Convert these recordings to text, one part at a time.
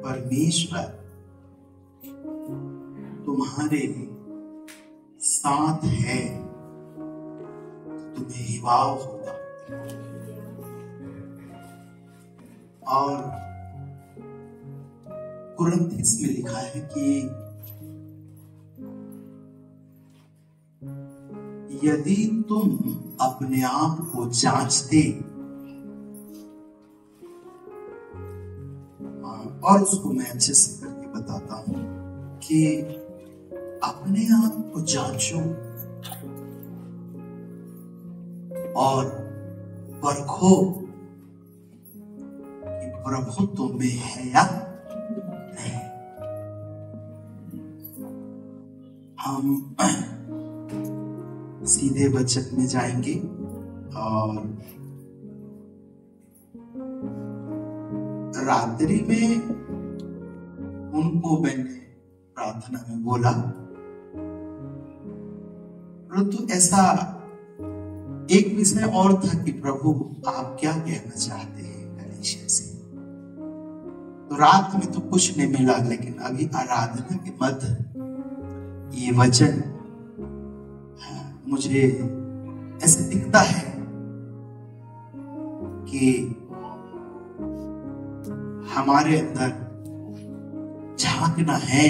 परमेश्वर तुम्हारे साथ है, तुम्हें हिवाव होगा। और कुरिन्थियों में लिखा है कि यदि तुम अपने आप को जांचते, और उसको मैं अच्छे से करके बताता हूं कि अपने आप को जांचो और परखो कि प्रभु तुम में है या नहीं। हम सीधे वचन में जाएंगे और रात्रि में उनको मैंने प्रार्थना में बोला, परंतु ऐसा एक विषय और था कि प्रभु आप क्या कहना चाहते हैं कलीसिया से। तो रात में तो कुछ नहीं मिला, लेकिन अभी आराधना के मध्य ये वचन मुझे ऐसे दिखता है कि हमारे अंदर झांकना है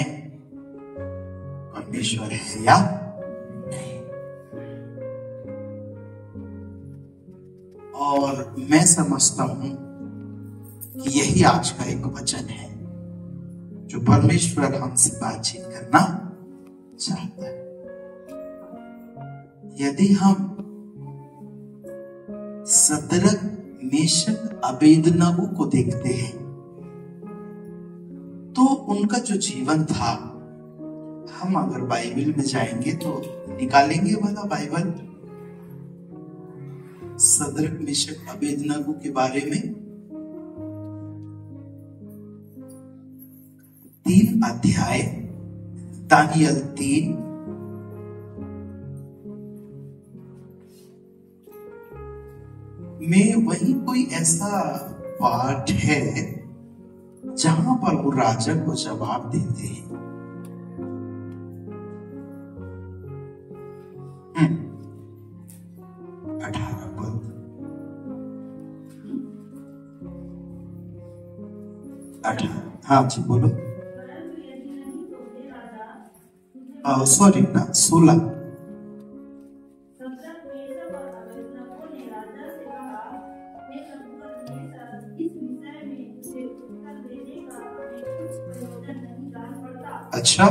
परमेश्वर है या नहीं। और मैं समझता हूं कि यही आज का एक वचन है जो परमेश्वर हमसे बातचीत करना चाहता है। यदि हम सदरक मेशक अबेदनगो को देखते हैं तो उनका जो जीवन था, हम अगर बाइबल में जाएंगे तो निकालेंगे वाला बाइबल सदरक मेशक अबेदनगो के बारे में 3 अध्याय दानियल 3 में वही कोई ऐसा पाठ है जहां पर वो राजा को जवाब देते हैं। 18 पद, हाँ जी बोलो। सॉरी ना 16। अच्छा,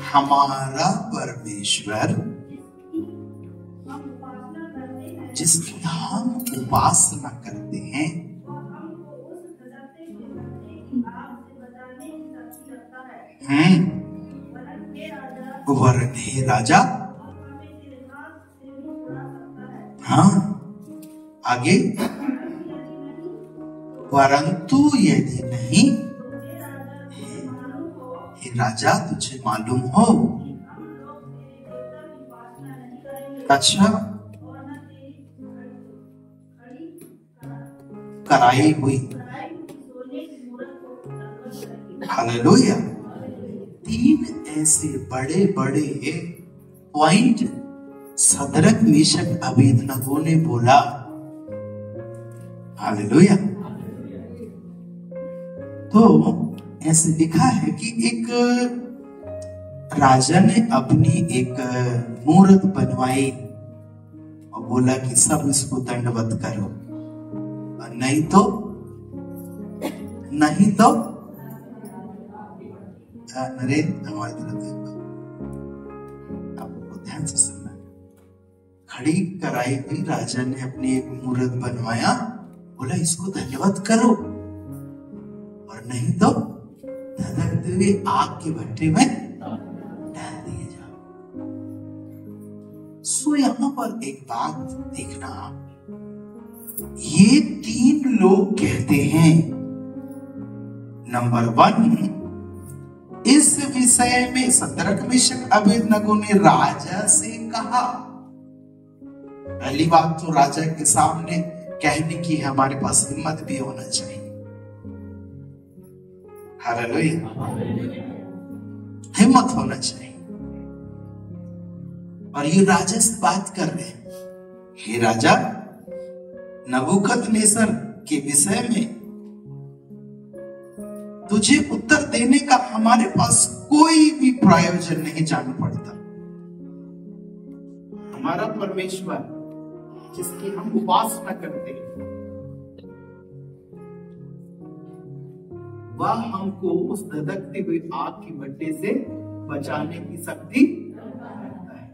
हमारा परमेश्वर जिसकी हम उपासना करते हैं वरन हे राजा, हाँ आगे, परंतु यदि नहीं राजा तुझे मालूम हो। अच्छा, कराई हुई, हालेलुया। 3 ऐसे बड़े बड़े पॉइंट सदरक मेशक अबेदनगो ने बोला, हालेलुया। तो ऐसे लिखा है कि एक राजा ने अपनी एक मूर्त बनवाई और बोला कि सब इसको दंडवत करो, और नहीं तो नरेंद्र हमारी तरफ आपको ध्यान से सुनना। खड़ी कराई हुई राजा ने अपनी एक मूर्त बनवाया, बोला इसको दंडवत करो, और नहीं तो धधकते हुए आग के भट्टे में डाल दिए जाओ। सो यहां पर एक बात देखना, ये 3 लोग कहते हैं, नंबर 1, इस विषय में सदरक मेशक अबेदनगो ने राजा से कहा। पहली बात तो राजा के सामने कहने की हमारे पास हिम्मत भी होना चाहिए। हालेलुया। हिम्मत होना चाहिए। और ये राजा से बात कर रहे हैं, हे राजा, नबूकदनेस्सर के विषय में तुझे उत्तर देने का हमारे पास कोई भी प्रयोजन नहीं जान पड़ता। हमारा परमेश्वर जिसकी हम उपासना करते हैं, वह हमको उस धधकती हुई आग की भट्टे से बचाने की शक्ति रखता है।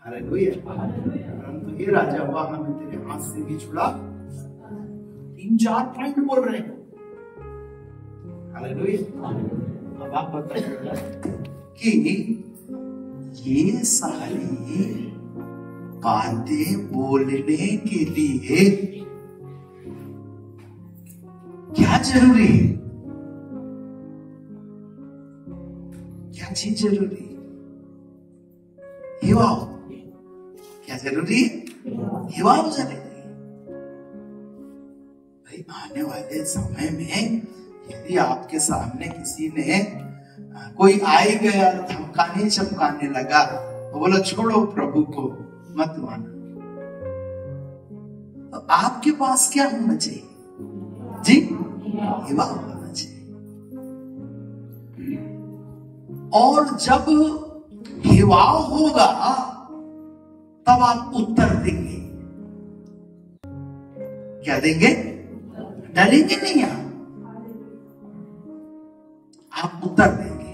हालेलुया। परंतु हे राजा, वह हमें तेरे हाथ से भी छुड़ा। 3-4 पॉइंट बोल रहे हैं। हालेलुया। अब आप बताइए कि ये सारी बातें बोलने के लिए क्या जरूरी है? क्या चीज जरूरी है? हिवाव। क्या जरूरी है? हिवाव जरूरी है। भाई, आने वाले समय में यदि आपके सामने किसी ने कोई आई गया धमकाने चमकाने लगा तो बोला छोड़ो प्रभु को, मत मानो, तो आपके पास क्या होना चाहिए जी? हिवा होना चाहिए। और जब हिवाव होगा तब आप उत्तर देंगे। क्या देंगे? डरेंगे नहीं, आप उत्तर देंगे।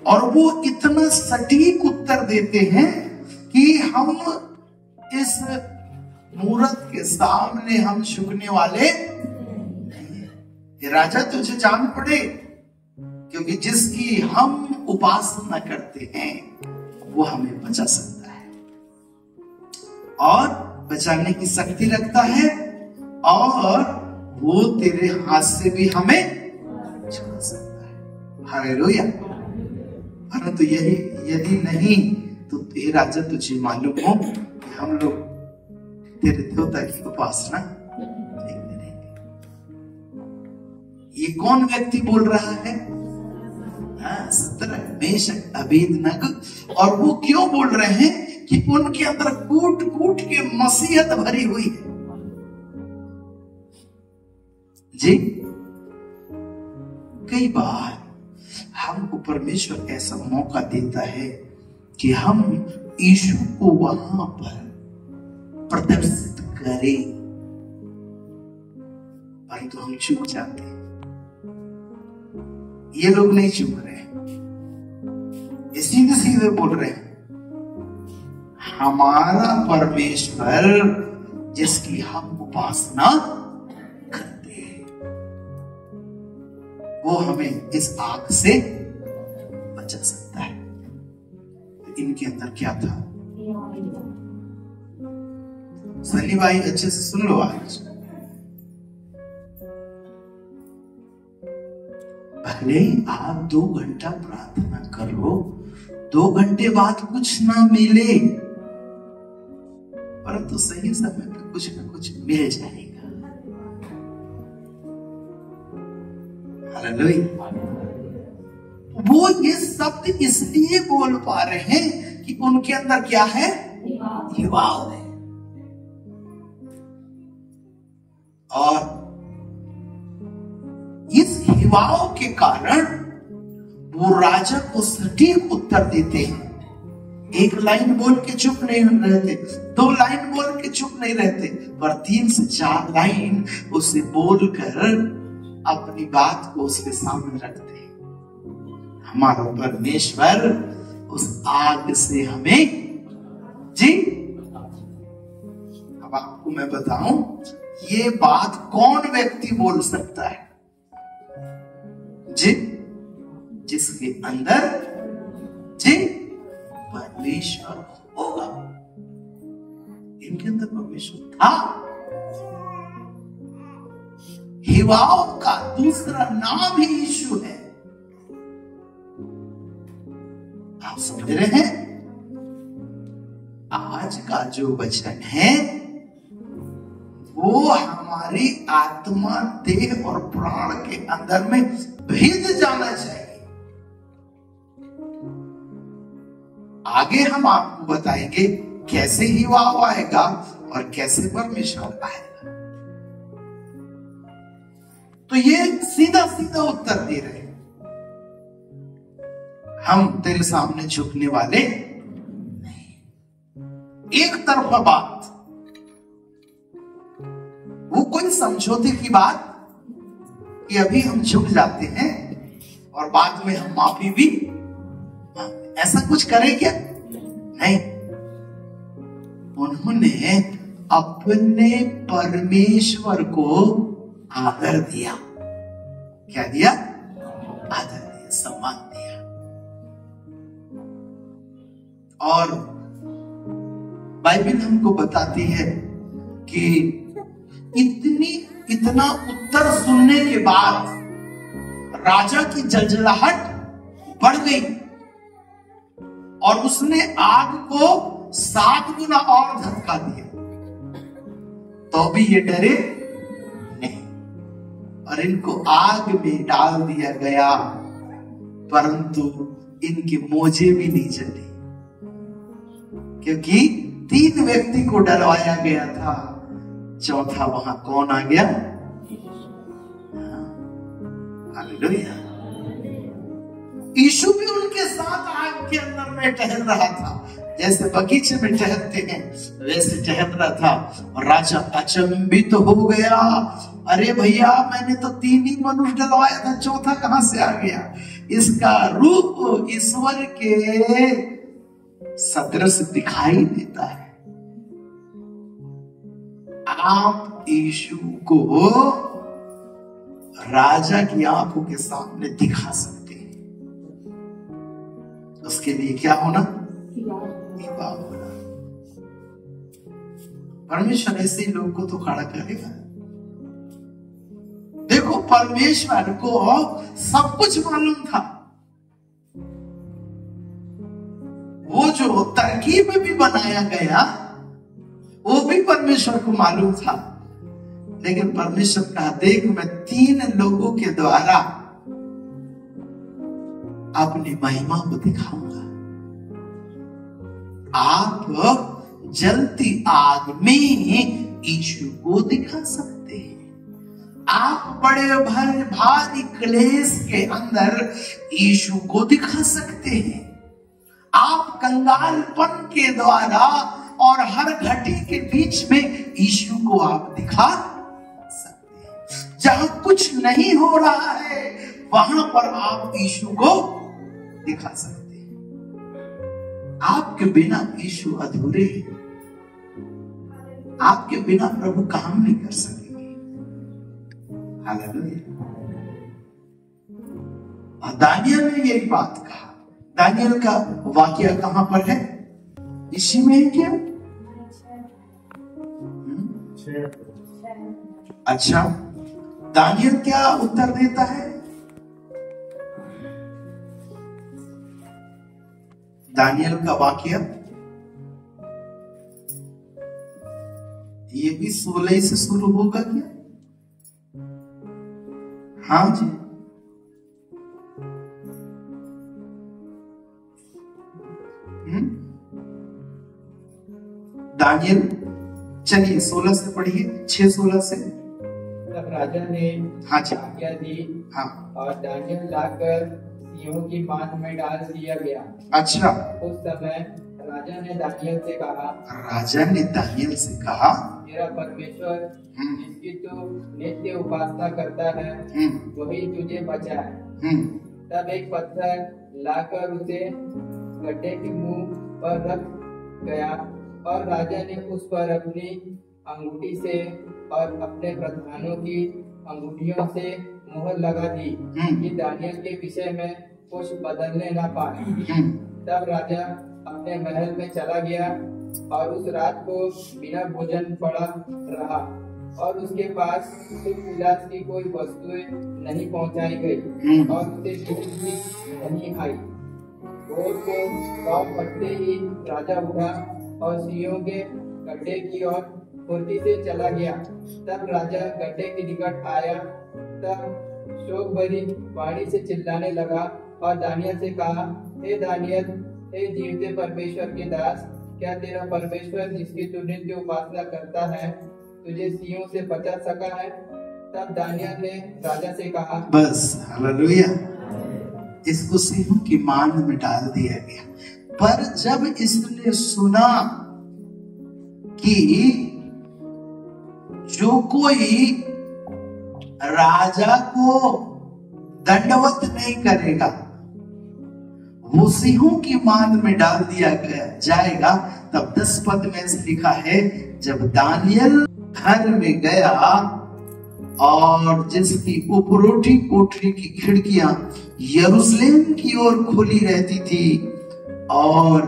और वो इतना सटीक उत्तर देते हैं कि हम इस मूरत के सामने हम झुकने वाले नहीं। ये राजा तुझे जान पड़े, क्योंकि जिसकी हम उपासना करते हैं वो हमें बचा सकता है और बचाने की शक्ति रखता है, और वो तेरे हाथ से भी हमें छुड़ा सकता है। हालेलुया। परंतु यही यदि नहीं तो हे राजा, तुझे मालूम हो कि हम लोग तेरे देवता की उपासना नहीं करेंगे। ये कौन व्यक्ति बोल रहा है? सद्रक, मेशक, अबेदनगो। और वो क्यों बोल रहे हैं? कि उनके अंदर कूट कूट के मसीहत भरी हुई है जी। कई बार हमको परमेश्वर ऐसा मौका देता है कि हम यीशु को वहां पर प्रदर्शित करें, परंतु हम चूक जाते हैं। ये लोग नहीं चूक रहे, ये सीधे सीधे बोल रहे हैं, हमारा परमेश्वर जिसकी हम उपासना करते हैं वो हमें इस आग से बचा सकता है। तो इनके अंदर क्या था? सनी भाई अच्छे से सुन लो। आज भले ही आप 2 घंटा प्रार्थना करो, 2 घंटे बाद कुछ ना मिले, परंतु सही समय पे कुछ ना कुछ मिल जाएगा। हालेलुया। वो ये शब्द इसलिए बोल पा रहे हैं कि उनके अंदर क्या है? हिवाव है। और इस हिवाव के कारण वो राजा को सटीक उत्तर देते हैं। 1 लाइन बोल के चुप नहीं रहते, 2 लाइन बोल के चुप नहीं रहते, पर 3 से 4 लाइन उसे बोलकर अपनी बात को उसके सामने रखते हैं। हमारा परमेश्वर उस आग से हमें जी। अब आपको मैं बताऊं, ये बात कौन व्यक्ति बोल सकता है जी? जिसके अंदर जी परमेश्वर होगा। इनके अंदर परमेश्वर था। हिवाव का दूसरा नाम ही यीशु है। आप समझ रहे हैं? आज का जो वचन है वो हमारे हमारी आत्मा, देह और प्राण के अंदर में भेद जाना चाहिए। आगे हम आपको बताएंगे कैसे ही वाव आएगा और कैसे परमेश्वर आएगा। तो ये सीधा सीधा उत्तर दे रहे हैं, हम तेरे सामने झुकने वाले नहीं। एक तरफा बात, वो कोई समझौते की बात कि अभी हम झुक जाते हैं और बाद में हम माफी भी, ऐसा कुछ करें क्या? नहीं। उन्होंने अपने परमेश्वर को आदर दिया। क्या दिया? आदर दिया, सम्मान दिया। और बाइबल हमको बताती है कि इतना उत्तर सुनने के बाद राजा की जलजलाहट बढ़ गई और उसने आग को 7 गुना और धक्का दिया, तो भी ये डरे नहीं और इनको आग में डाल दिया गया, परंतु इनके मोजे भी नहीं जले, क्योंकि 3 व्यक्ति को डरवाया गया था, चौथा वहां कौन आ गया? हालेलुया। यीशु भी उनके साथ आग के अंदर में टहल रहा था, जैसे बगीचे में टहलते हैं वैसे टहल रहा था। और राजा अचंभित हो गया, अरे भैया मैंने तो 3 ही मनुष्य डलवाया था, चौथा कहां से आ गया? इसका रूप ईश्वर के सदृश दिखाई देता है। आप यीशु को राजा की आंखों के सामने दिखा सकते हैं, उसके लिए क्या होना? इबाद होना। परमेश्वर ऐसे लोग को तो खड़ा करेगा। देखो, परमेश्वर को सब कुछ मालूम था, वो जो तरकीब भी बनाया गया वो भी परमेश्वर को मालूम था, लेकिन परमेश्वर कहा, देख मैं 3 लोगों के द्वारा अपनी महिमा को दिखाऊंगा। आप जलती आग में यीशु को दिखा सकते हैं, आप बड़े भारी क्लेश के अंदर यीशु को दिखा सकते हैं, आप कंगालपन के द्वारा और हर घटी के बीच में यीशु को आप दिखा सकते हैं। जहां कुछ नहीं हो रहा है वहां पर आप यीशु को दिखा सकते हैं। आपके बिना यीशु अधूरे हैं, आपके बिना प्रभु काम नहीं कर सकेंगे। हालेलुया। और दानियल ने यही बात कहा। दानियल का वाक्य कहां पर है? इसी में है क्या? अच्छा, दानियल क्या उत्तर देता है? दानियल का वाक्य ये भी 16 से शुरू होगा क्या? हाँ जी। दानियल, चलिए 16 से पढ़िए, 6-16 से। तब राजा ने आज्ञा दी, हाँ, और दानियल लाकर सिंहों की बांध में डाल दिया गया। अच्छा। उस समय राजा ने दानियल से कहा, तेरा परमेश्वर जिसकी तू नित्य उपासना करता है वही तुझे बचाए। तब एक पत्थर लाकर उसे गड्ढे के मुंह पर रख गया और राजा ने उस पर अपनी अंगूठी से और अपने प्रधानों की अंगूठियों से मुहर लगा दी कि दानियल के विषय में कुछ बदलने न पाए। तब राजा अपने महल में चला गया और उस रात को बिना भोजन पड़ा रहा और उसके पास सुख विलास की कोई वस्तुएं नहीं पहुंचाई गई और उसे नींद भी नहीं आई। भोर को पाँव फटते ही राजा उठा और सिंहों के गड्ढे की ओर फुर्ती से चला गया। तब राजा गड्ढे के निकट आया, तब शोक भरी वाणी से चिल्लाने लगा और दानियल से कहा, हे दानियल, हे जीवते परमेश्वर के दास, क्या तेरा परमेश्वर जिसकी तू नित्य उपासना करता है तुझे सिंहों से बचा सका है? तब दानियल ने राजा से कहा, बस हालेलुया, इसको सिंहों की मान में डाल दिया गया। पर जब इसने सुना कि जो कोई राजा को दंडवत नहीं करेगा वो सिंहों की मान में डाल दिया जाएगा, तब 10 पद में लिखा है, जब दानियल घर में गया और जिसकी उपरोटी कोठरी की खिड़कियां यरूशलेम की ओर खुली रहती थी और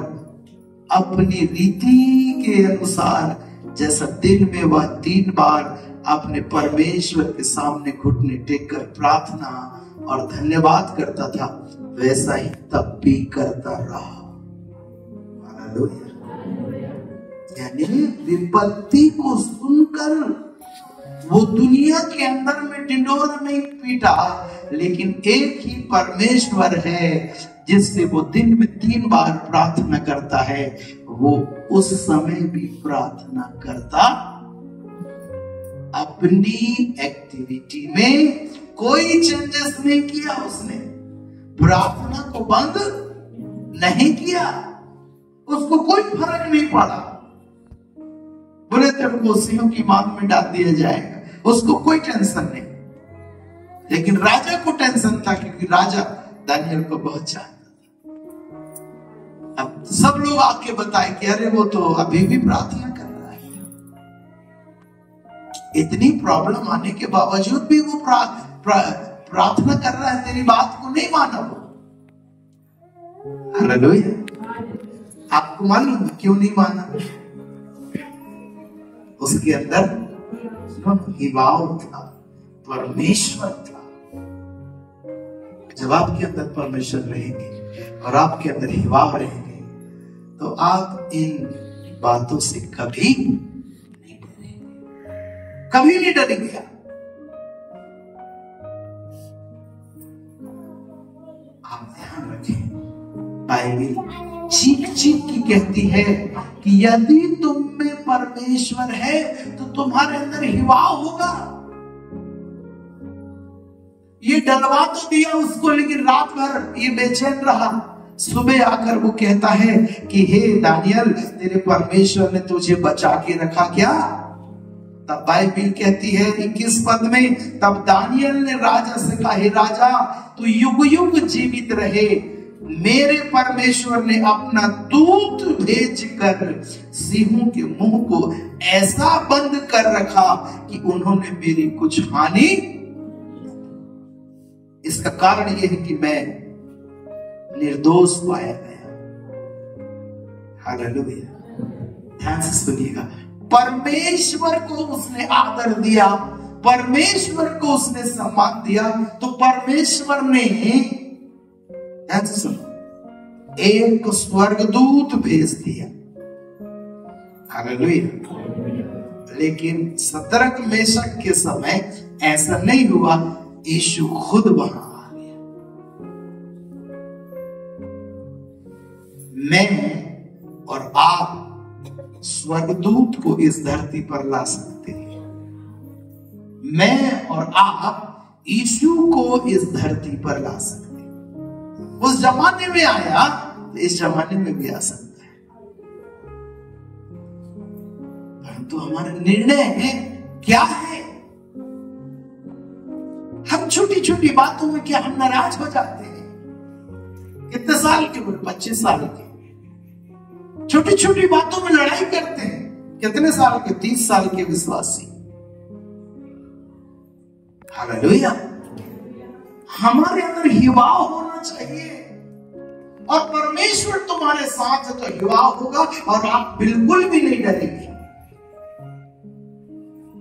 अपनी रीति के अनुसार जैसा दिन में वह 3 बार अपने परमेश्वर के सामने घुटने टेककर प्रार्थना और धन्यवाद करता था, वैसा ही तब भी करता रहा। हालेलुया। यानी विपत्ति को सुनकर वो दुनिया के अंदर में ढिंढोरा नहीं पीटा, लेकिन एक ही परमेश्वर है जिससे वो दिन में 3 बार प्रार्थना करता है, वो उस समय भी प्रार्थना करता। अपनी एक्टिविटी में कोई चेंजेस नहीं किया, उसने प्रार्थना को बंद नहीं किया, उसको कोई फर्क नहीं पड़ा। बोले तेरे को सिंहों की मान में डाल दिया जाएगा, उसको कोई टेंशन नहीं। लेकिन राजा को टेंशन था, क्योंकि राजा दानियल को बहुत चाहता था। अब सब लोग आके बताए कि अरे वो तो अभी भी प्रार्थना कर रहा है। इतनी प्रॉब्लम आने के बावजूद भी वो प्रार्थना कर रहा है, तेरी बात को नहीं माना वो। हालेलुया। आपको मालूम क्यों नहीं माना? उसके अंदर हिवाव था, परमेश्वर था। जब आपके अंदर परमेश्वर रहेंगे और आपके अंदर हिवाव रहेंगे तो आप इन बातों से कभी नहीं डरेंगे, कभी नहीं डरेंगे। आप ध्यान रखें, बाइबल चीख चीख की कहती है कि यदि तुम में परमेश्वर है तो तुम्हारे अंदर हिवाव होगा। ये डलवा तो दिया उसको, लेकिन रात भर ये बेचैन रहा। सुबह आकर वो कहता है कि हे दानियल, तेरे परमेश्वर ने तुझे बचा के रखा क्या? तब बाइबल कहती है 21 पद में, तब दानियल ने राजा से कहा, हे राजा, तू युग युग जीवित रहे। मेरे परमेश्वर ने अपना दूत भेजकर सिंहों के मुंह को ऐसा बंद कर रखा कि उन्होंने मेरी कुछ हानि। इसका कारण यह है कि मैं निर्दोष पाया गया। हालेलुया। ध्यान से सुनिएगा, परमेश्वर को उसने आदर दिया, परमेश्वर को उसने सम्मान दिया, तो परमेश्वर ने एक स्वर्गदूत भेज दिया। हालेलुया। लेकिन सदरक मेशक के समय ऐसा नहीं हुआ, यीशु खुद वहां आ गया। मैं और आप स्वर्गदूत को इस धरती पर ला सकते हैं। मैं और आप यीशु को इस धरती पर ला सकते हैं। उस जमाने में आया तो इस जमाने में भी आ सकता है, परंतु हमारा निर्णय क्या है? हम छोटी छोटी बातों में क्या हम नाराज हो जाते हैं? कितने साल के? 25 साल के। छोटी छोटी बातों में लड़ाई करते हैं। कितने साल के? 30 साल के विश्वासी। हालेलुया। हमारे अंदर हिवाव होना चाहिए, और परमेश्वर तुम्हारे साथ है तो हिवाव होगा, और आप बिल्कुल भी नहीं डरेंगे,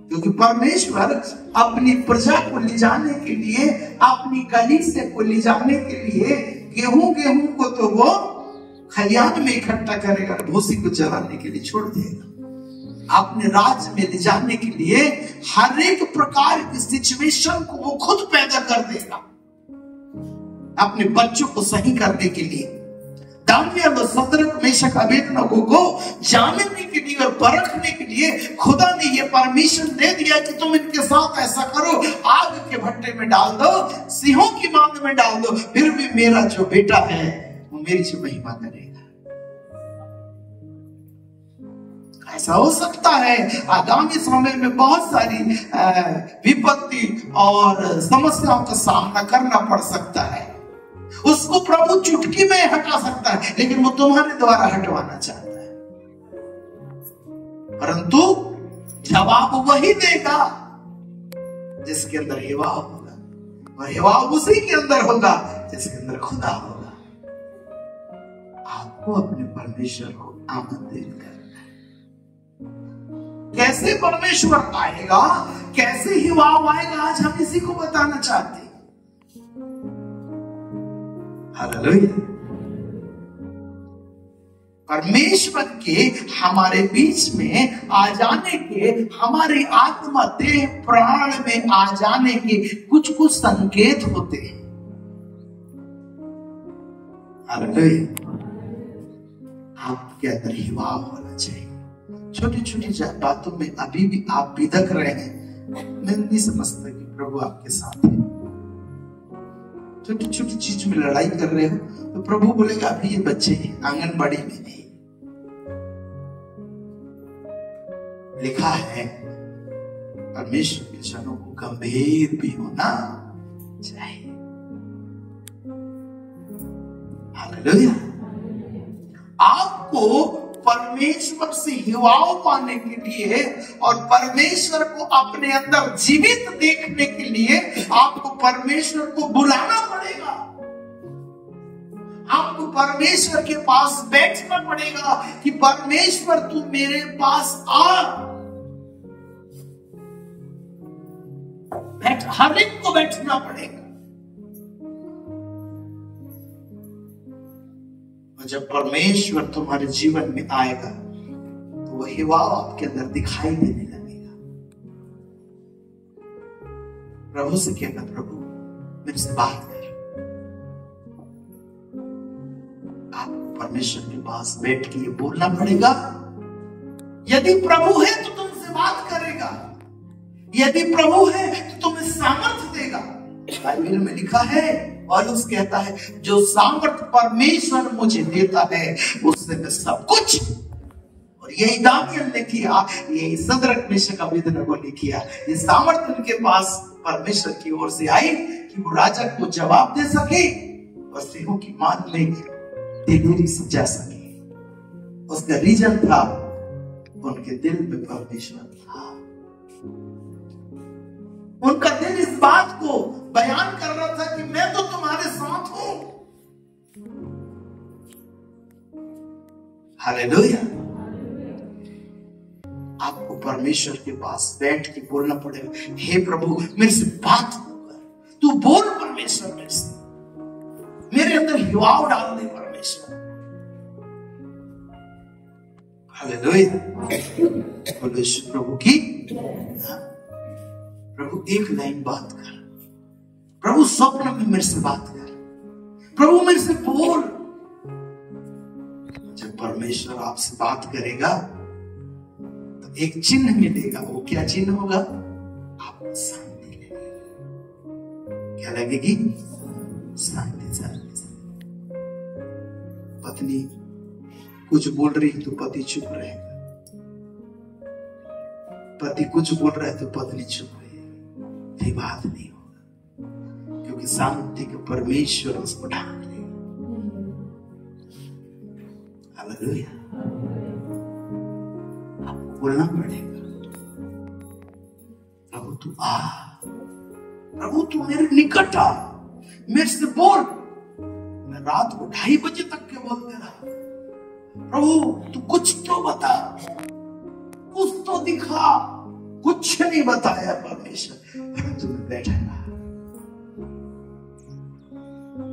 क्योंकि परमेश्वर अपनी प्रजा को ले जाने के लिए, अपनी कलीसिया को ले जाने के लिए गेहूं को तो वो खलियान में इकट्ठा करेगा, भूसी को जलाने के लिए छोड़ देगा। अपने राज्य में ले जाने के लिए हर एक प्रकार की सिचुएशन को वो खुद पैदा कर देगा अपने बच्चों को सही करने के लिए। दानियल और सदरक मेशक अबेदनगो को जानने के लिए और परखने के लिए खुदा ने ये परमिशन दे दिया कि तुम इनके साथ ऐसा करो, आग के भट्टे में डाल दो, सिंहों की मांद में डाल दो, फिर भी मेरा जो बेटा है वो मेरी जो महिमा करेगा। ऐसा हो सकता है आगामी समय में बहुत सारी विपत्ति और समस्याओं का सामना करना पड़ सकता है, उसको प्रभु चुटकी में हटा सकता है, लेकिन वो तुम्हारे द्वारा हटवाना चाहता है। परंतु जवाब वही देगा जिसके अंदर हिवाव होगा, और हिवाव उसी के अंदर होगा जिसके अंदर खुदा होगा। आपको अपने परमेश्वर को आमंत्रित करना है। कैसे परमेश्वर आएगा, कैसे हिवाव आएगा, आज हम इसी को बताना चाहते हैं। हालेलुया। परमेश्वर के हमारे बीच में आ जाने के, हमारे आत्मा देह प्राण में आ जाने के कुछ कुछ संकेत होते हैं। हालेलुया। आपके अंदर हिवाव होना चाहिए। छोटी छोटी बातों में अभी भी आप बिदक रहे हैं, मैं नहीं समझता कि प्रभु आपके साथ है। छोटी छोटी चीज में लड़ाई कर रहे हो तो प्रभु बोलेगा अभी ये बच्चे आंगनबाड़ी में नहीं। लिखा है परमेश्वर के जनों को गंभीर भी होना चाहिए। हालेलुया। आपको परमेश्वर से हिवाव पाने के लिए और परमेश्वर को अपने अंदर जीवित देखने के लिए आपको परमेश्वर को बुलाना पड़ेगा। आपको परमेश्वर के पास बैठना पड़ेगा कि परमेश्वर तू मेरे पास आ। हर एक को बैठना पड़ेगा। जब परमेश्वर तुम्हारे जीवन में आएगा तो वह हिवाव आपके अंदर दिखाई देने लगेगा। प्रभु से कहना, प्रभु मेरे से बात कर। आपको परमेश्वर के पास बैठ के ये बोलना पड़ेगा। यदि प्रभु है तो तुमसे बात करेगा, यदि प्रभु है तो तुम्हें सामर्थ्य देगा। बाइबल में लिखा है, और उस कहता है जो सामर्थ्य परमेश्वर मुझे देता है उससे मैं सब कुछ। और यही दानियल ने किया, यही सदरक मेशक अबेदनगो ने किया। ये सामर्थ्य उनके पास परमेश्वर की ओर से आई कि वो राजा को जवाब दे सके और सिंहों की मांद में दिलेरी से जा सके। उसका रीजन था उनके दिल में परमेश्वर था। उनका दिल इस बात को बयान कर रहा था कि मैं तो तुम्हारे साथ हूं। हालेलुया। आपको परमेश्वर के पास बैठ के बोलना पड़ेगा, हे प्रभु मेरे से बात कर, तू बोल परमेश्वर मेरे से, मेरे अंदर हिवाव डाल दे परमेश्वर। हालेलुया। बोलो प्रभु की। प्रभु एक लाइन बात कर, प्रभु स्वप्न में मेरे से बात कर, प्रभु मेरे से बोल। जब परमेश्वर आपसे बात करेगा तो एक चिन्ह मिलेगा। वो क्या चिन्ह होगा? आपको शांति लगेगी। क्या लगेगी? शांति। पत्नी कुछ बोल रही तो पति चुप रहेगा, पति कुछ बोल रहा है तो पत्नी चुप रहेगी। विवाद नहीं होगा क्योंकि शांति के परमेश्वर उसको ढांक लेगा। हालेलुया। आपको बोलना पड़ेगा, प्रभु तू आ, प्रभु तू मेरे निकट आ, मेरे से बोल। मैं रात को 2:30 बजे तक के बोलते रहा, प्रभु तू कुछ तो बता, कुछ तो दिखा। कुछ नहीं बताया परमेश्वर, परंतु मैं बैठा रहा।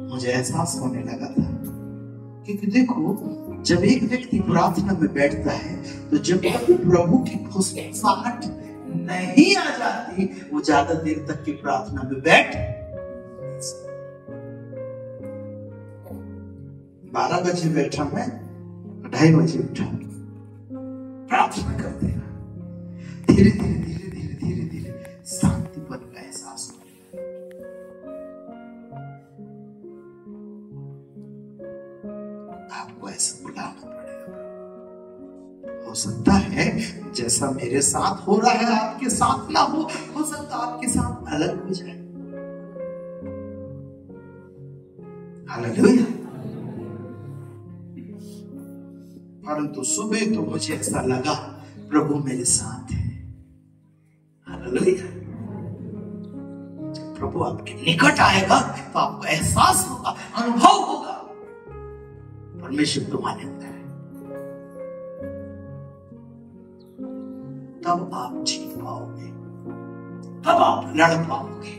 मुझे एहसास होने लगा था क्योंकि देखो जब एक व्यक्ति प्रार्थना में बैठता है तो जब तक प्रभु की फुसफुसाहट नहीं आ जाती वो ज्यादा देर तक की प्रार्थना में बैठ 12 बजे बैठा मैं 2:30 बजे उठा प्रार्थना करते रहा। धीरे धीरे धीरे धीरे धीरे धीरे शांतिपन का एहसास हो। आपको ऐसा बुलाना पड़ेगा। हो सकता है जैसा मेरे साथ हो रहा है आपके साथ ना हो सकता आपके साथ अलग हो जाए। हालेलुया। परंतु सुबह तो मुझे ऐसा लगा प्रभु मेरे साथ है। हालेलुया। जब प्रभु आपके निकट आएगा तो आपको एहसास होगा, अनुभव होगा परमेश्वर तुम्हारे अंदर है। तब आप जीत पाओगे, तब आप लड़ पाओगे।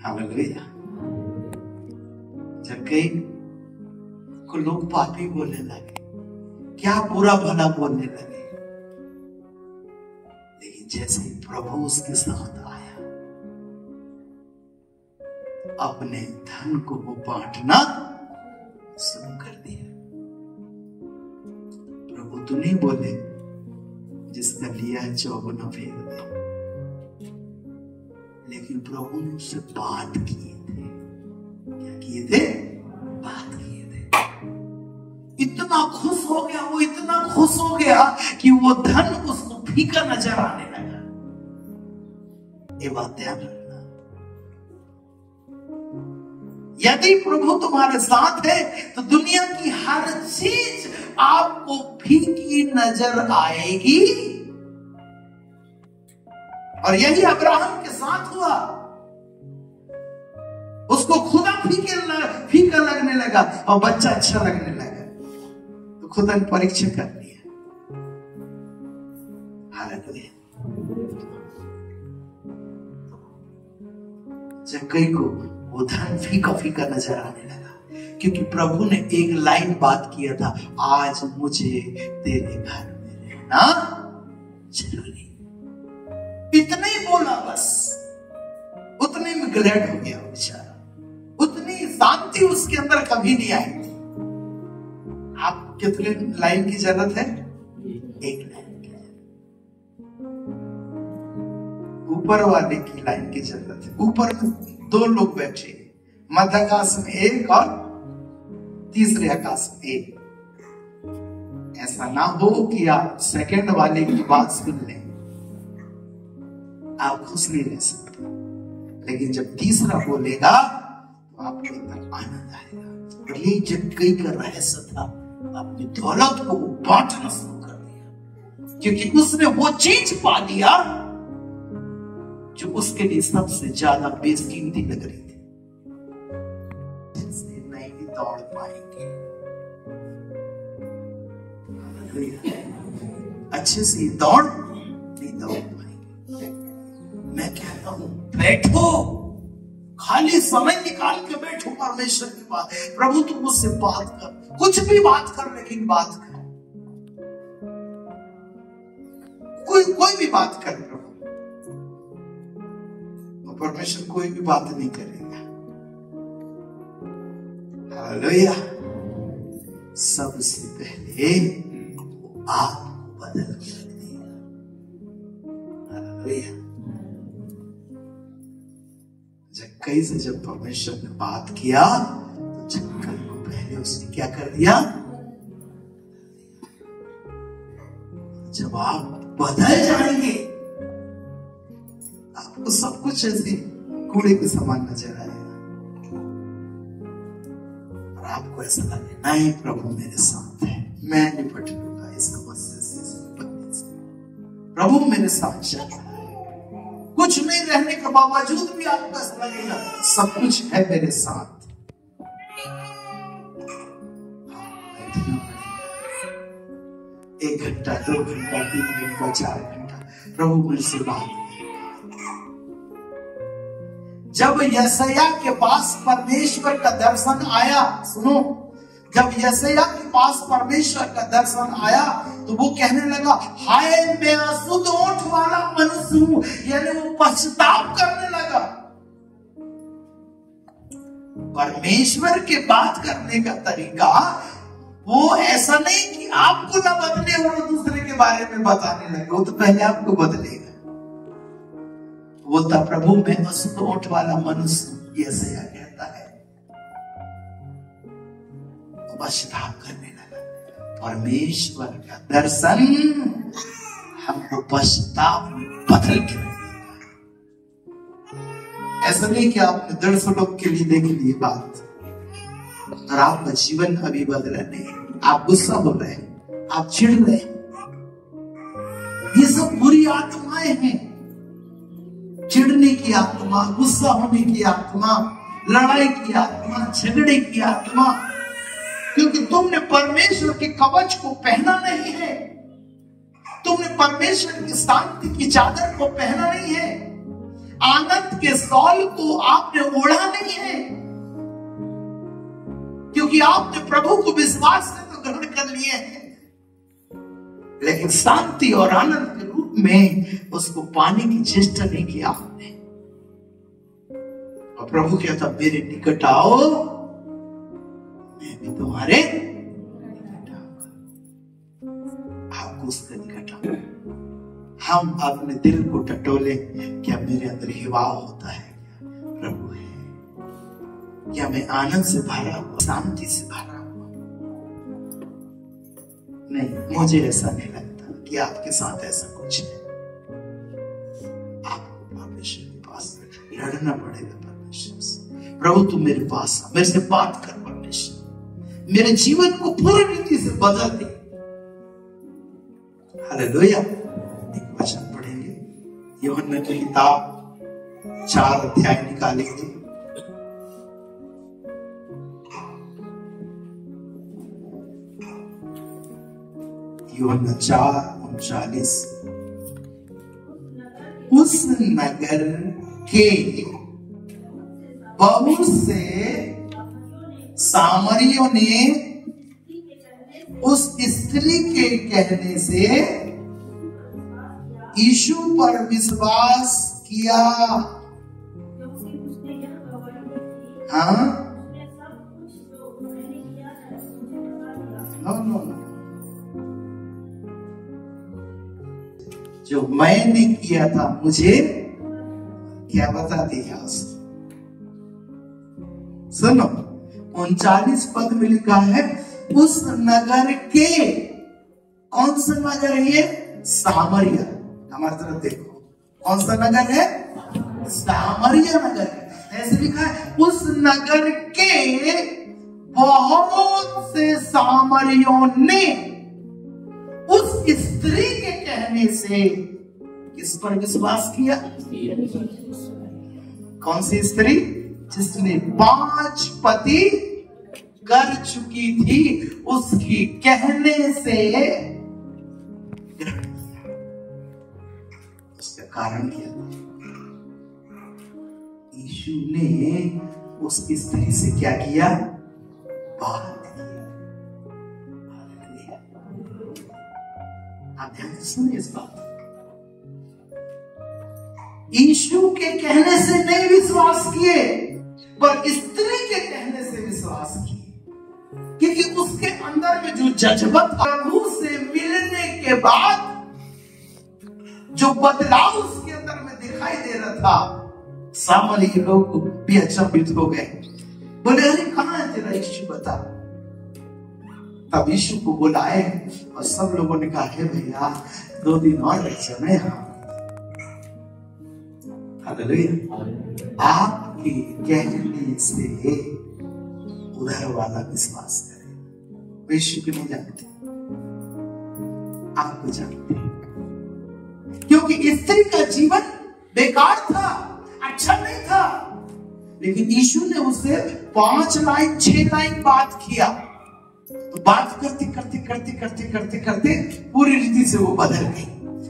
हालेलुया। जब कई को लोग पापी बोलने लगे, क्या बुरा भला बोलने लगे, लेकिन जैसे ही प्रभु उसके साथ आया अपने धन को वो बांटना शुरू कर दिया। प्रभु तो नहीं बोले जिसका लिया है 54 फेर दे, लेकिन प्रभु ने उससे बात किए थे। क्या किए थे? बात किए थे। इतना खुश हो गया वो, इतना खुश हो गया कि वो धन उसको फीका नजर आने लगा। ये बात ध्यान रखना। यदि प्रभु तुम्हारे साथ है तो दुनिया की हर चीज आपको फीकी नजर आएगी। और यही अब्राहम के साथ हुआ। उसको खुदा फीका लगने लगा और बच्चा अच्छा लगने लगा, तो खुदा ने परीक्षा कर लिया। हालेलुया। जब कई को वो धन फीका फीका नजर आने लगा, क्योंकि प्रभु ने एक लाइन बात किया था, आज मुझे तेरे घर में रहना जरूरी। इतना ही बोला बस, उतने में ग्लैड हो गया बेचारा। उतनी शांति उसके अंदर कभी नहीं आई थी। आप कितने लाइन की जरूरत है? एक लाइन की। ऊपर वाले की लाइन की जरूरत है। ऊपर 2 लोग बैठे, मध्य आकाश में एक और तीसरे आकाश में एक। ऐसा ना हो कि आप सेकंड वाले की बात सुन लें, आप खुश नहीं रह सकते। लेकिन जब तीसरा बोलेगा तो आपके अंदर आनंद आएगा। और ये जब कई का रहस्य था, अपनी दौलत को बांटना शुरू कर दिया, क्योंकि उसने वो चीज पा लिया जो उसके लिए सबसे ज्यादा बेकीमती लग रही थी। नहीं भी दौड़ पाएंगे, अच्छे से दौड़ नहीं दौड़ पाएंगे। मैं कहता हूं बैठो, खाली समय निकाल के बैठो परमेश्वर की बात। प्रभु तुम मुझसे बात कर, कुछ भी बात कर, लेकिन बात कर। कोई भी बात कर प्रभु, परमेश्वर कोई भी बात नहीं करेगा। हालेलुया। सबसे पहले आपको बदल के रख देगा। हालेलुया। जक्कई से जब परमेश्वर ने बात किया तो जक्कई को पहले उसने क्या कर दिया? जब आप बदल जाएंगे आपको सब कुछ ऐसे कूड़े के समान नजर आएगा और आपको ऐसा लगे नहीं प्रभु मेरे साथ है, मैं निपट लूंगा इस समस्या से। प्रभु मेरे साथ चल रहा है। कुछ नहीं रहने के बावजूद भी आपको ऐसा लगेगा सब कुछ है मेरे साथ। एक घंटा, 2 घंटा, 3 घंटा, 4 घंटा प्रभु मेरे से बात। जब यशायाह के पास परमेश्वर का दर्शन आया, सुनो, जब यशायाह के पास परमेश्वर का दर्शन आया तो वो कहने लगा, हाय मैं अशुद्ध ओंठ वाला मनुष्य हूं, यानी वो पश्चाताप करने लगा। परमेश्वर के बात करने का तरीका वो ऐसा नहीं कि आपको ना बदले और दूसरे के बारे में बताने लगे, वो तो पहले आपको बदलेगा। वो था, प्रभु मैं अशुद्ध ओंठ वाला मनुष्य, यशायाह कहता है, पश्चाताप करने लगा। परमेश्वर का दर्शन हमको पश्चाताप बदल के रखेगा। ऐसा नहीं कि आपने 150 लोग के लिए देख ली बात और आपका जीवन अभी बदला नहीं, आप गुस्सा हो रहे हैं, आप चिढ़ रहे हैं, ये सब बुरी आत्माएं हैं। चिढ़ने की आत्मा, गुस्सा होने की आत्मा, लड़ाई की आत्मा, झगड़े की आत्मा, क्योंकि तुमने परमेश्वर के कवच को पहना नहीं है, तुमने परमेश्वर की शांति की चादर को पहना नहीं है, आनंद के शॉल को आपने ओढ़ा नहीं है, क्योंकि आपने प्रभु को विश्वास से तो ग्रहण कर लिए हैं, लेकिन शांति और आनंद के रूप में उसको पाने की चेष्टा नहीं की आपने। और प्रभु कहता, मेरे निकट आओ, मैं भी तुम्हारे निकट आऊंगा। आपको उसके निकट आओ। हम अपने दिल को टटोले, क्या मेरे अंदर हिवाव होता है, प्रभु है क्या, मैं आनंद से भरा हुआ, शांति से भरा हुआ? नहीं, मुझे ऐसा नहीं लगता कि आपके साथ ऐसा कुछ है। आपको परमेश्वर के पास लड़ना पड़ेगा, परमेश्वर से। प्रभु तुम मेरे पास आ, मेरे से बात कर परमेश्वर, मेरे जीवन को पूरी रीति से बदल दे। हालेलुया। एक वचन पढ़ेंगे, यूहन्ना की किताब 4 अध्याय निकालेंगे। यूहन्ना 4:39। उस नगर के बहुत से सामरियों ने उस स्त्री के कहने से यीशु पर विश्वास किया। हाँ, नो, जो मैंने किया था मुझे क्या बता दिया उसने। सुनो, 39 पद में लिखा है, उस नगर के, कौन सा नगर है ये? सामरिया। हमारी तरफ देखो, कौन सा नगर है? सामरिया नगर है। ऐसे लिखा है, उस नगर के बहुत से सामरियों ने उस स्त्री के कहने से किस पर विश्वास किया? कौन सी स्त्री? जिसने 5 पति कर चुकी थी, उसकी कहने से ग्रहण किया। उसका कारण क्या था? यीशु ने उस स्त्री से क्या किया? बात किया। आप ध्यान से सुनिए इस बात। यीशु के कहने से नहीं विश्वास किए, पर स्त्री के कहने से विश्वास किए, क्योंकि उसके अंदर में जो जज्बत, प्रभु से मिलने के बाद जो बदलाव उसके अंदर में दिखाई दे रहा था, सामरिया लोग भी अचंभित हो गए। बोले, अरे कहां है तेरा यीशु, बता। तब यीशु को बुलाए और सब लोगों ने कहा, हे भैया 2 दिन और रह जाए यहाँ। हालेलुया। आपके कहने से उधर वाला विश्वास करे। यीशु को नहीं जानते, आपको जानते हैं, क्योंकि स्त्री का जीवन बेकार था, अच्छा नहीं था, लेकिन यीशु ने उससे 5 लाइन 6 लाइन बात किया। तो बात करते करते करते करते करते करते पूरी रीति से वो बदल गई।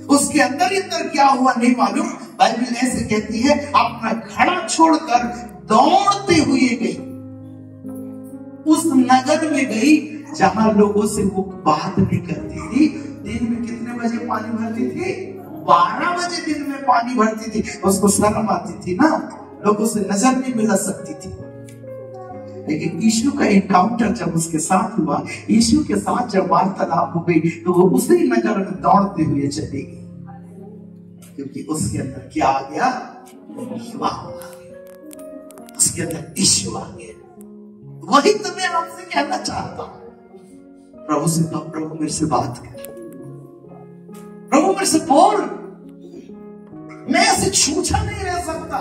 उसके अंदर क्या हुआ नहीं मालूम, बाइबल ऐसे कहती है, अपना घड़ा छोड़कर दौड़ते हुए गई, उस नगर में गई जहां लोगों से वो बात नहीं करती थी। दिन में कितने बजे पानी भरती थी? 12 बजे दिन में पानी भरती थी। उसको शर्म आती थी ना, लोगों से नजर नहीं मिला सकती थी। लेकिन यीशु का एनकाउंटर जब उसके साथ हुआ, यीशु के साथ जब वार्तालाप हो गई, तो वो उसी नगर में दौड़ते हुए चली गई, क्योंकि उसके अंदर क्या आ गया? युवा आ गया, उसके अंदर यीशु आ गया। वही तो मैं आपसे कहना चाहता हूं। प्रभु से कहो, प्रभु मेरे से बात कर, प्रभु मेरे से बोल। मैं ऐसे छूछा नहीं रह सकता,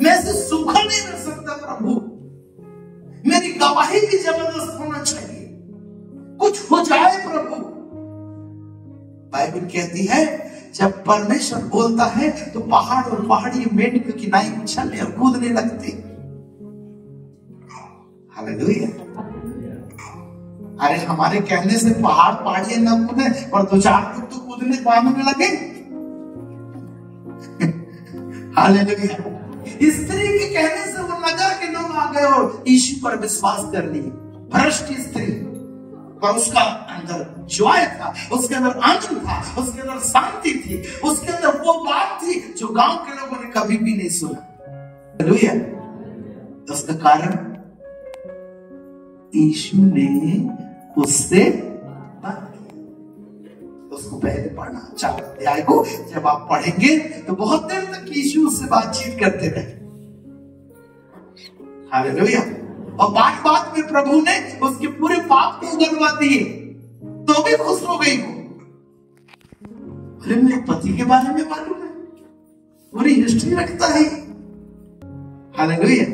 मैं ऐसे सूखा नहीं रह सकता। प्रभु मेरी गवाही भी जबरदस्त होना चाहिए, कुछ हो जाए प्रभु। बाइबल कहती है जब परमेश्वर बोलता है तो पहाड़ और पहाड़ी मेंढक की नाई उछलने और कूदने लगते। हालेलुया। अरे हमारे कहने से पहाड़ पहाड़ियां न कूदे और 2-4 लोग तो कूदने पाने लगे। हालेलुया। स्त्री के कहने से वो नगर के लोग आ गए और यीशु पर विश्वास कर लिए। भ्रष्ट स्त्री, पर उसका अंदर जॉय था, उसके अंदर आनंद था, उसके अंदर शांति थी, उसके अंदर वो बात थी जो गांव के लोगों ने कभी भी नहीं सुना। हालेलुया। उसका कारण यीशु ने उससे बात की। उसको पहले पढ़ना 4 अध्याय को जब आप पढ़ेंगे तो बहुत देर तक यीशु उससे बातचीत करते रहे। हालेलुया। और बात में प्रभु ने उसके पूरे पाप को उगलवा दिए, तो भी खुश हो गई वो। अरे मेरे पति के बारे में मालूम है, पूरी हिस्ट्री रखता है। हालेलुया।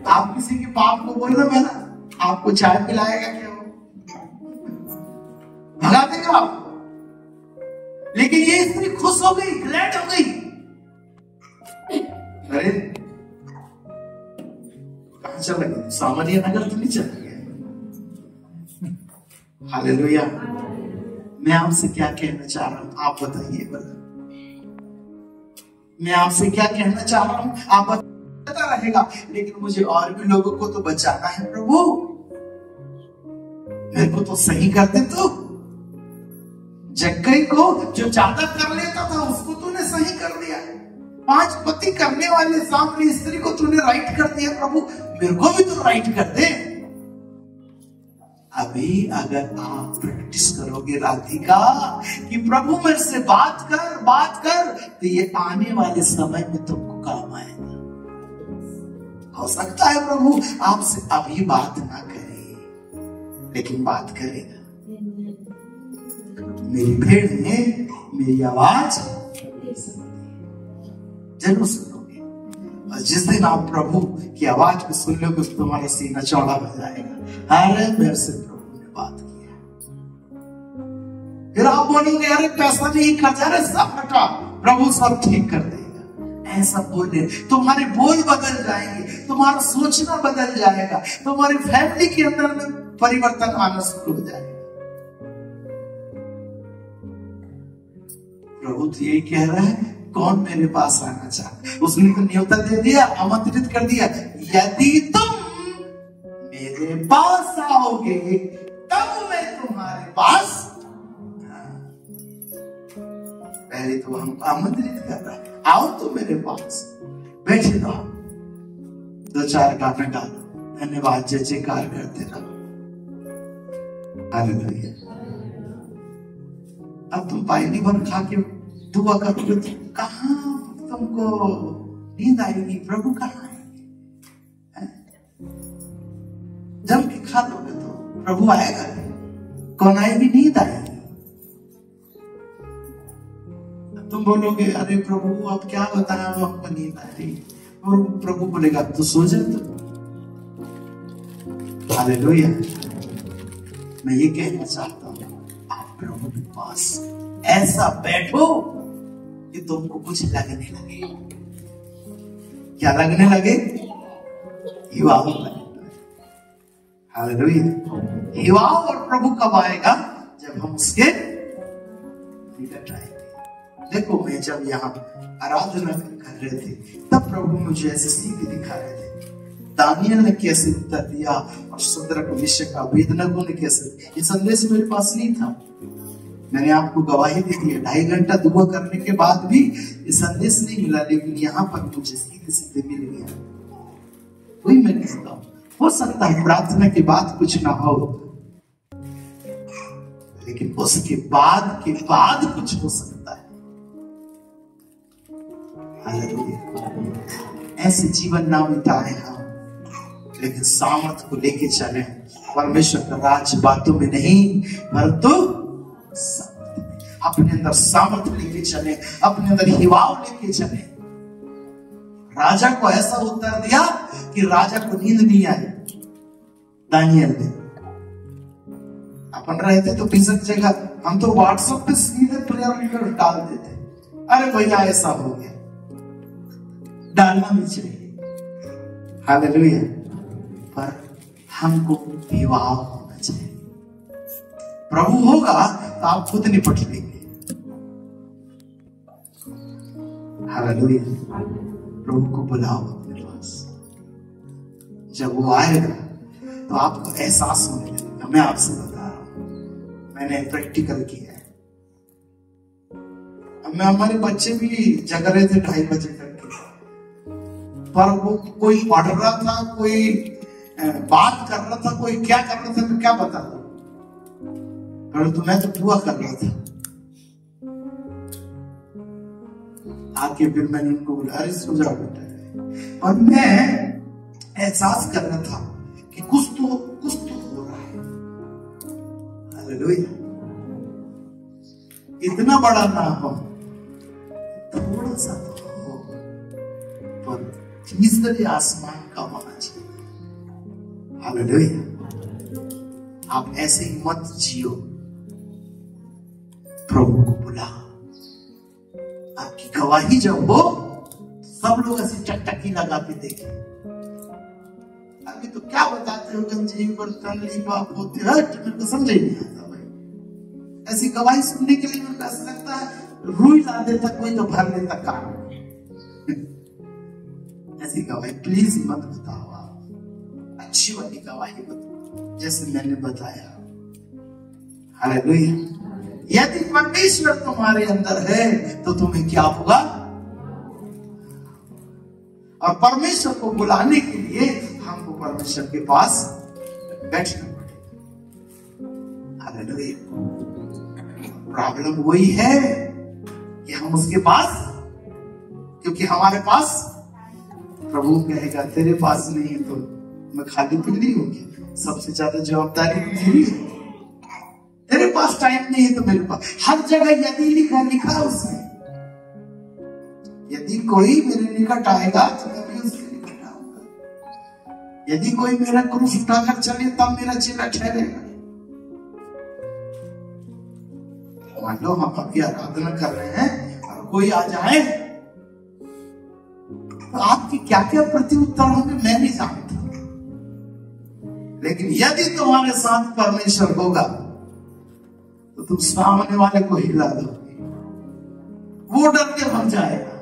आप किसी के पाप को बोलना बेला, आपको चाय पिलाएगा क्या? वो भगा देगा आपको। लेकिन ये स्त्री खुश हो गई, ग्लैड हो गई। अरे कहां चल गई? सामान्य नगर तो नहीं चल गया। हालेलुया। मैं आपसे क्या कहना चाह रहा हूं, आप बताइए भला। मैं आपसे क्या कहना चाह रहा हूं, आप बताता रहेगा, लेकिन मुझे और भी लोगों को तो बचाना है प्रभु। मेरे को तो सही कर दे। तो जक्कई को जो ज्यादा कर लेता था उसको तूने सही कर दिया। 5 पति करने वाले सामने स्त्री को तूने राइट कर दिया। प्रभु मेरे को भी तो राइट कर दे। अभी अगर आप प्रैक्टिस करोगे राधिका कि प्रभु मेरे से बात कर, तो ये आने वाले समय में तुमको काम आएगा। हो सकता है प्रभु आपसे अभी बात ना करे, लेकिन बात करेगा। मेरी भेड़ ने मेरी आवाज जरूर सुनोगे, और जिस दिन आप प्रभु की आवाज को सुन लोगे तो तुम्हारा सीना चौड़ा हो जाएगा। अरे मेरे से प्रभु ने बात किया। फिर आप बोलोगे अरे पैसा नहीं खर्चा, अरे सब हटा, प्रभु सब ठीक कर देगा। ऐसा बोले तुम्हारे बोल बदल जाएंगे, तुम्हारा सोचना बदल जाएगा, तुम्हारी फैमिली के अंदर में परिवर्तन आना शुरू हो जाएगा। प्रभु तो यही कह रहा है, कौन मेरे पास आना चाहता? उसने तो न्योता दे दिया, आमंत्रित कर दिया, यदि तुम मेरे पास आओगे तब मैं तुम्हारे पास। पहले तो हमको आमंत्रित कर रहा है, आओ तो मेरे पास, बैठे रहो, 2-4 गाना गा लो, धन्यवाद जय जयकार करते रहो। हालेलुया। अब तुम पायली भर खा के दुआ करोगे तो कहां तुमको नींद आएगी? प्रभु कहां है? जम के खा लोगे तो प्रभु आएगा? कौन आएगी? नींद आएगी। तुम बोलोगे अरे प्रभु अब क्या बताया, हमको नींद आ रही, और प्रभु बोलेगा तो सो जा। तो हालेलुया। मैं ये कहना चाहता हूं, आप प्रभु के पास ऐसा बैठो कि तुमको कुछ लगने लगे। क्या लगने लगे? युवा लगने। हालेलुया। युवा और प्रभु कब आएगा? जब हम उसके निकट आएंगे। देखो मैं जब यहाँ आराधना कर रहे थे तब प्रभु मुझे ऐसे सीख दिखा रहे थे। दानियल ने कैसे उत्तर दिया और शद्रक मेशक अबेदनगो ने कैसे, ये संदेश मेरे पास नहीं था। मैंने आपको गवाही दी थी, 2.5 घंटा दुआ करने के बाद भी ये संदेश नहीं मिला, लेकिन यहाँ पर मुझे सीधे सीधे मिल गया। वही मैं कहता हूँ, हो सकता है प्रार्थना के बाद कुछ ना हो, लेकिन उसके बाद के बाद कुछ हो सकता है। हालेलुया। ऐसे जीवन ना बिताए हम, लेकिन सामर्थ को लेके चले। परमेश्वर का राज बातों में नहीं परंतु अपने अंदर सामर्थ लेके चले, अपने अंदर हिवाव लेके चले। राजा को ऐसा उत्तर दिया कि राजा को नींद नहीं आई। दानियल ने अपन रहते तो पिसक जगह हम तो व्हाट्सएप पे सीधे प्रेयर लेकर डाल देते, अरे भैया ऐसा हो गया, डालना भी चाहिए। हालेलुया। पर हमको विवाह होना चाहिए। प्रभु होगा तो आप खुद निपट लेंगे। हालेलुया। प्रभु को बुलाओ अपने पास, जब वो आएगा तो आपको एहसास होने लगेगा। मैं आपसे बता रहा हूं, मैंने प्रैक्टिकल किया है। मैं हमारे बच्चे भी जग रहे थे 2:30 बजे करके, पर वो कोई पढ़ रहा था, कोई बात कर रहा था, कोई क्या कर रहा था, मैं क्या बता दूं। परंतु मैं तो दुआ कर रहा था। आके फिर मैंने उनको बोला, अरे सो जाओ बेटा। और मैं एहसास कर रहा था कि कुछ तो हो रहा है। हालेलुया। इतना बड़ा ना हो, थोड़ा सा तो हो, पर तीसरे आसमान का होना चाहिए। हालेलुया। आप ऐसे ही मत जियो। प्रभु को बुला, आपकी गवाही जब हो सब लोग ऐसे टकटकी लगा के देखें। अभी तो क्या बताते हो, गंजी बर्तन बाप होते हैं, मेरे को समझ ही नहीं आता भाई। ऐसी गवाही सुनने के लिए मेरे को ऐसा लगता है रुई ला देता कोई तो भर लेता काम। ऐसी गवाही प्लीज मत बताओ। आप अच्छी वाली गवाही बताओ जैसे मैंने बताया। हालेलुया। यदि परमेश्वर तुम्हारे अंदर है तो तुम्हें क्या होगा? और परमेश्वर को बुलाने के लिए हमको परमेश्वर के पास बैठना पड़ेगा। हालेलुया। प्रॉब्लम वही है कि हम उसके पास, क्योंकि हमारे पास प्रभु कहेगा तेरे पास नहीं है तो मैं खाली पिल्ली होगी, सबसे ज्यादा जवाबदारी मेरी है। तेरे पास टाइम नहीं है तो मेरे पास। हर जगह यदि लिखा है उसमें, यदि कोई मेरे निकट आएगा तो मैं भी उसके निकट आऊंगा। यदि कोई मेरा क्रूस उठाकर चले तब मेरा चेला ठहरेगा। मान लो हम अभी आराधना कर रहे हैं और कोई आ जाए तो आपकी क्या क्या प्रत्युत्तर होंगे मैं नहीं जानता, लेकिन यदि तुम्हारे साथ परमेश्वर होगा तो तुम सामने वाले को हिला दोगे, वो डर के भाग जाएगा।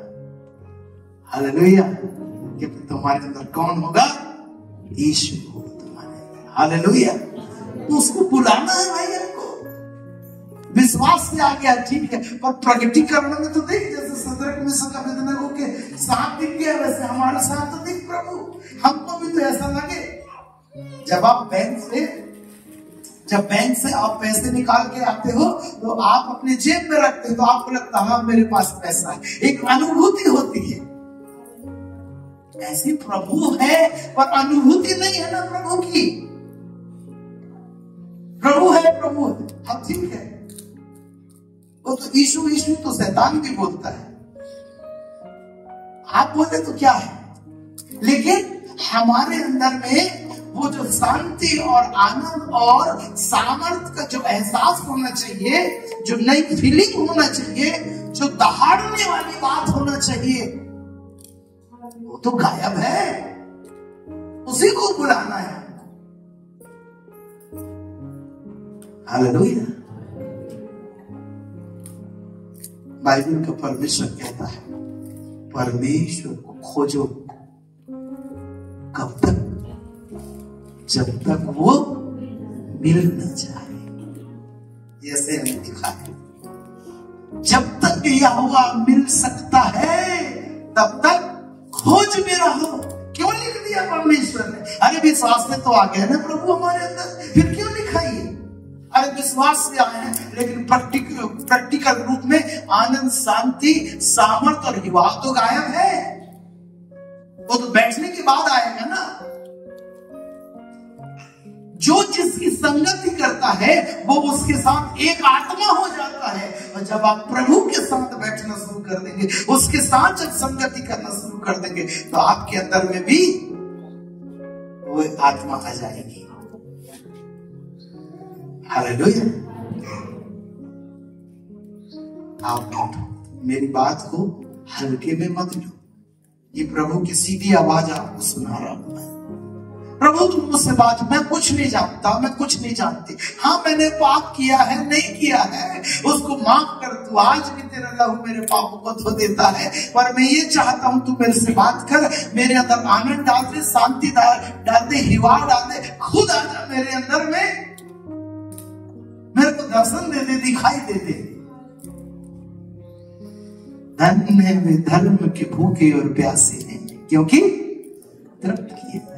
हालेलुया। क्योंकि तुम्हारे अंदर कौन होगा? यीशु होगा तुम्हारे अंदर। हालेलुया। तो उसको बुलाना है भाई हमको। विश्वास से आ गया ठीक है, पर प्रगटीकरण में तो देख, जैसे शद्रक मेशक अबेदनगो के साथ दिख गया वैसे हमारे साथ तो दिख प्रभु। हमको भी तो ऐसा लगे जब बैंक से आप पैसे निकाल के आते हो तो आप अपने जेब में रखते हो तो आपको लगता है मेरे पास पैसा है, एक अनुभूति होती है। ऐसी प्रभु है पर अनुभूति नहीं है ना प्रभु की। प्रभु है, प्रभु अब ठीक है, वो तो यीशु यीशु तो शैतान भी बोलता है, आप बोले तो क्या है, लेकिन हमारे अंदर में वो जो शांति और आनंद और सामर्थ का जो एहसास होना चाहिए, जो नई फीलिंग होना चाहिए, जो दहाड़ने वाली बात होना चाहिए, वो तो गायब है। उसी को बुलाना है। हालेलुया। बाइबल का परमेश्वर कहता है परमेश्वर को खोजो। कब तक? जब तक वो मिल न जाए। जैसे हमें दिखा है जब तक यहोवा मिल सकता है तब तक खोज में रहो। क्यों लिख दिया परमेश्वर ने? अरे विश्वास में तो आ गया ना प्रभु हमारे अंदर, फिर क्यों लिखाइए? अरे विश्वास से आए हैं लेकिन प्रैक्टिकल रूप में आनंद, शांति, सामर्थ और हिवाव तो गायब है। वो तो बैठने के बाद आएगा ना। जो जिसकी संगति करता है वो उसके साथ एक आत्मा हो जाता है। और जब आप प्रभु के साथ बैठना शुरू कर देंगे, उसके साथ जब संगति करना शुरू कर देंगे, तो आपके अंदर में भी वो आत्मा आ जाएगी। हालेलुया। आप बैठो, मेरी बात को हल्के में मत लो। ये प्रभु की सीधी आवाज आपको सुना रहा हूं। प्रभु तुम मुझसे बात, मैं कुछ नहीं जानता, मैं कुछ नहीं जानती। हाँ मैंने पाप किया है, नहीं किया है, उसको माफ कर तू। आज भी तेरा लहू मेरे पापों को धो देता है। पर मैं ये चाहता हूं तू मेरे से बात कर, मेरे अंदर आनंद डाल दे, शांति डाल दे, हिवार डाल दे। खुद आ जा मेरे अंदर में, मेरे को दर्शन दे दे, दिखाई दे दे। धन्य है वे धर्म के भूखे और प्यासे हैं, क्योंकि तृप्त किए जाएंगे।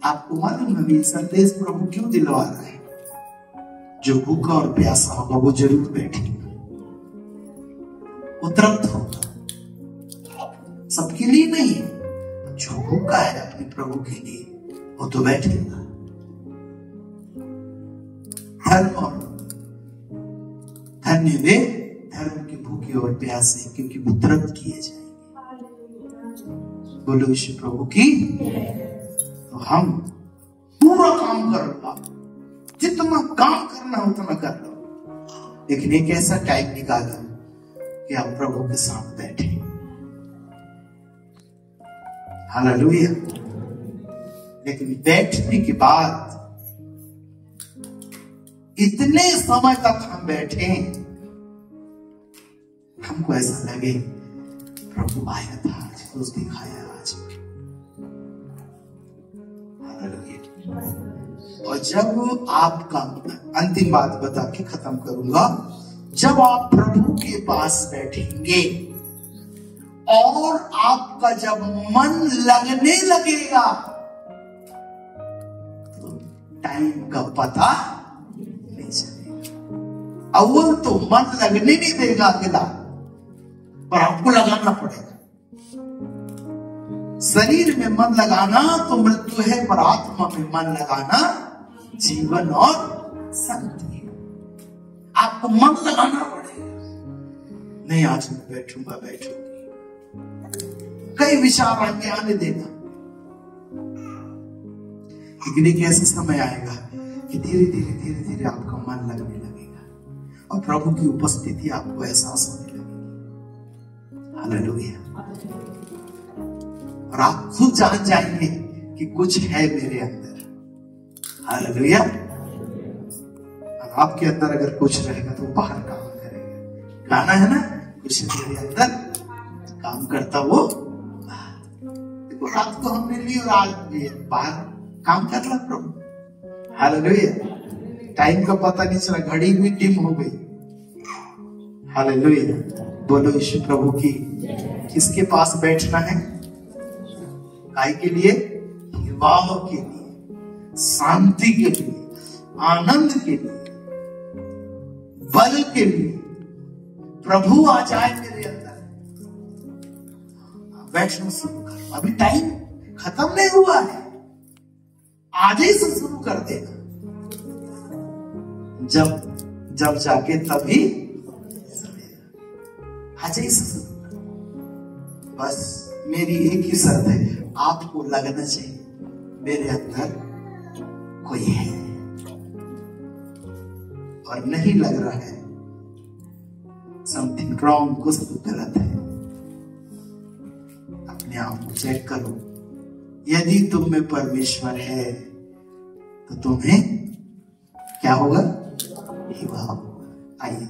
आपको मालूम है ये संदेश प्रभु क्यों दिलवा रहा है? जो भूखा और प्यासा होगा वो जरूर बैठेगा, वो तृप्त होगा। सबके लिए नहीं, जो भूखा है अपने प्रभु के लिए वो तो बैठेगा। धर्म और धन्य वे धर्म के भूखे और प्यासे, क्योंकि वो तृप्त किए जाएंगे। बोलो यीशु प्रभु की। तो हम पूरा काम कर लो, जितना काम करना है उतना कर लो, लेकिन एक ऐसा टाइम निकालो कि आप प्रभु के साथ बैठे। हालेलुया। लेकिन बैठने के बाद इतने समय तक हम बैठे, हमको ऐसा लगे प्रभु आया था आज, कुछ दिखाया आज। और जब आपका, अंतिम बात बता के खत्म करूंगा, जब आप प्रभु के पास बैठेंगे और आपका जब मन लगने लगेगा तो टाइम का पता नहीं चलेगा। अव्वल तो मन लगने नहीं देगा अकेला, पर आपको लगाना पड़ेगा। शरीर में मन लगाना तो मृत्यु है, पर आत्मा में मन लगाना जीवन और शांति है। आपको मन लगाना पड़ेगा। नहीं आज मैं बैठूंगा, बैठूंगी, कई विचार आने देना। लेकिन एक ऐसा समय आएगा कि धीरे धीरे धीरे धीरे आपका मन लगने लगेगा और प्रभु की उपस्थिति आपको एहसास होने लगेगी। हालेलुया। और आप खुद जान जाएंगे कि कुछ है मेरे अंदर। हालेलुया। और आपके अंदर अगर कुछ रहेगा तो बाहर काम करेगा। गाना है ना, कुछ मेरे अंदर काम करता वो। देखो रात को हमने ली और आज भी बाहर काम कर रहा प्रभु। हालेलुया। टाइम का पता नहीं चला, घड़ी हुई डिम हो गई। हालेलुया। बोलो यीशु प्रभु की। किसके पास बैठना है? काय के लिए? विवाह के लिए, शांति के लिए, आनंद के लिए, बल के लिए। प्रभु आ जाए मेरे अंदर, बैठना शुरू करो। अभी टाइम खत्म नहीं हुआ है, आज ही से शुरू कर देना। जब जाके तभी आज ही से शुरू करो। बस मेरी एक ही शर्त है, आपको लगना चाहिए मेरे अंदर कोई है, और नहीं लग रहा है, समथिंग रॉन्ग, कुछ तो गलत है। अपने आप को चेक करो। यदि तुम में परमेश्वर है तो तुम्हें क्या होगा? हिवाव होगा। आइए